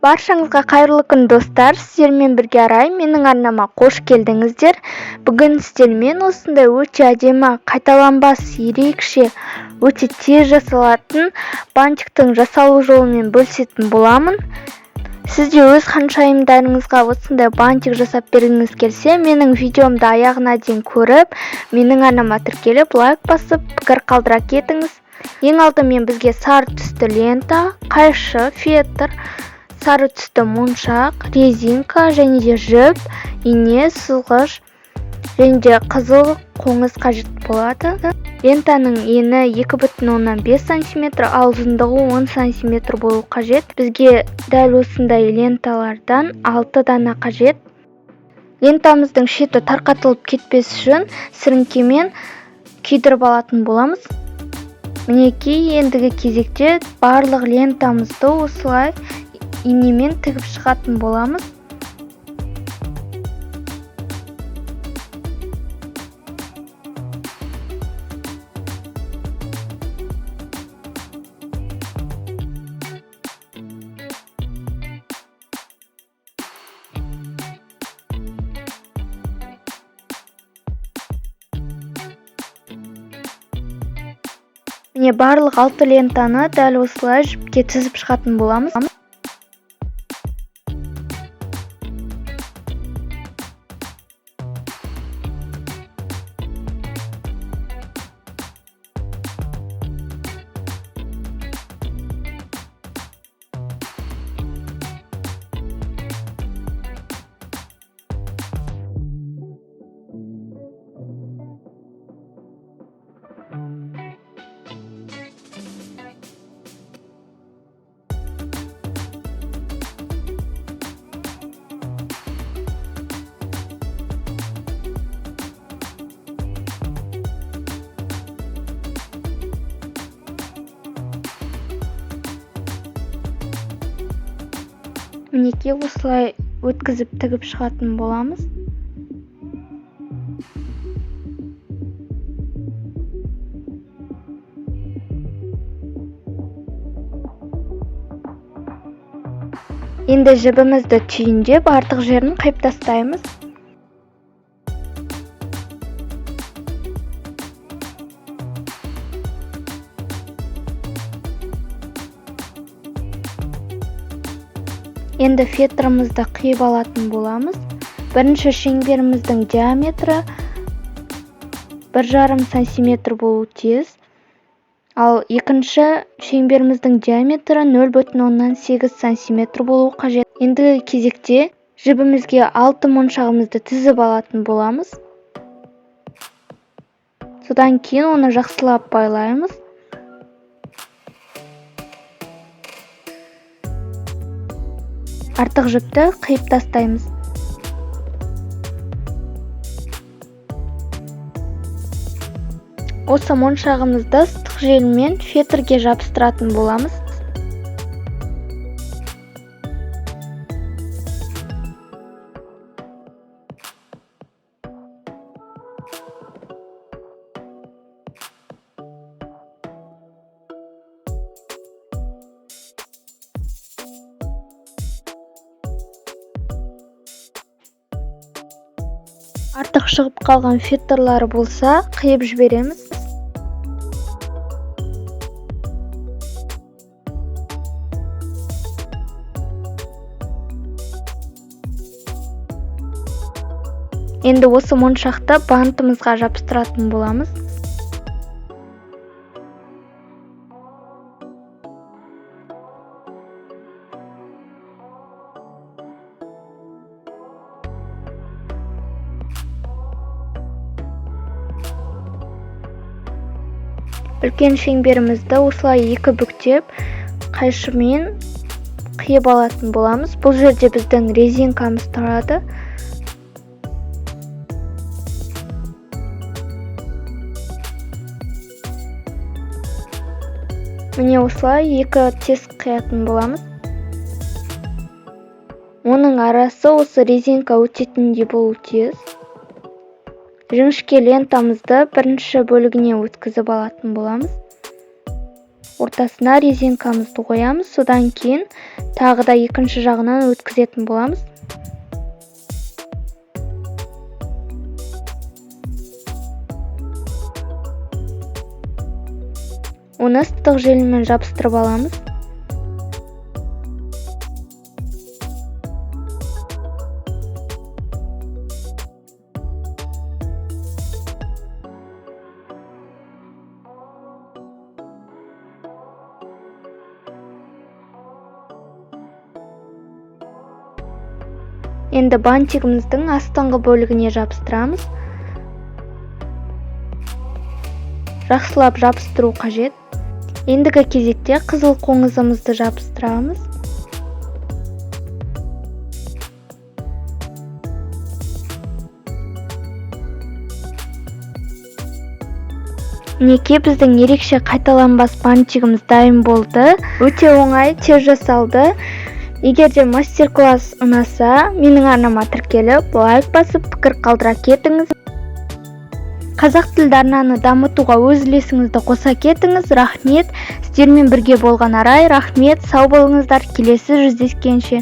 Баршаңызға қайырлы күн достар, сіздермен бірге Арай, менің арнама қош келдіңіздер. Бүгін сіздермен осындай өте әдемі, қайталанбас, ерекше, өте тез жасалатын бантиктің жасалу жолымен бөлісетін боламын. Сіз де өз ханшайымдарыңызға осындай бантик жасап бергіңіз келсе, менің видеомды аяғына дейін көріп, менің арнама тіркеліп, лайк басып, пікір қалдыра кетіңіз. Ең алдымен бізге сары түсті лента, қайшы, фетр, сары түсті моншақ, резинка және де жіп, ине, сызғыш және де қызыл қоңыз қажет болады. Лентаның ені 2,5 см, ал ұзындығы 10 см болу қажет. Бізге дәл осындай ленталардан 6 дана қажет. Лентамыздың шеті тарқатылып кетпес үшін сіріңкемен күйдіріп алатын боламыз. Мінекей, ендігі кезекте барлық лентамызды осылай инемен тігіп шығатын боламыз. Міне барлық 6 лентаны дәл осылай жіпке тізіп шығатын боламыз. Мінекей, осылай өткізіп тігіп шығатын боламыз. Енді жібімізді түйіндеп, артық жерін қиып тастаймыз. Енді фетрімізді қиып алатын боламыз. Бірінші шеңберіміздің диаметрі 1,5 см болу тиіс. Ал екінші шеңберіміздің диаметрі 0,8 см болу қажет. Ендігі кезекте жібімізге 6 моншағымызды тізіп алатын боламыз. Содан кейін оны жақсылап байлаймыз. Артық жіпті қиып тастаймыз. Осы моншағымызды ыстық желмен фетрге жабыстыратын боламыз. Артық шығып қалған фетрлары болса, қиып жібереміз. Енді осы моншақты бантымызға жабыстыратын боламыз. Үлкен шеңберімізді осылай екі бүктеп, қайшымен қиып алатын боламыз. Бұл жерде біздің резинкамыз тұрады. Міне осылай екі тез қиятын боламыз. Оның арасы осы резинка өтетіндей болу тиіс. Жіңішке лентамызды бірінші бөлігіне өткізіп алатын боламыз. ортасына резинкамызды қоямыз. Содан кейін тағы да екінші жағынан өткізетін боламыз. Оны ыстық желіммен жабыстырып аламыз. Енді бантигіміздің астыңғы бөлігіне жабыстырамыз. Жақсылап жабыстыру қажет. Ендігі кезекте қызыл қоңызымызды жабыстырамыз. Мінекей біздің ерекше қайталанбас бантигіміз дайын болды. Өте оңай, тез жасалды. Егер де мастер-класс ұнаса, менің арнама тіркеліп, лайк басып, пікір қалдыра кетіңіз. Қазақ тілді арнаны дамытуға өз үлесіңізді қоса кетіңіз. Рахмет. Сіздермен бірге болған Арай. Рахмет. Сау болыңыздар. Келесі жүздескенше.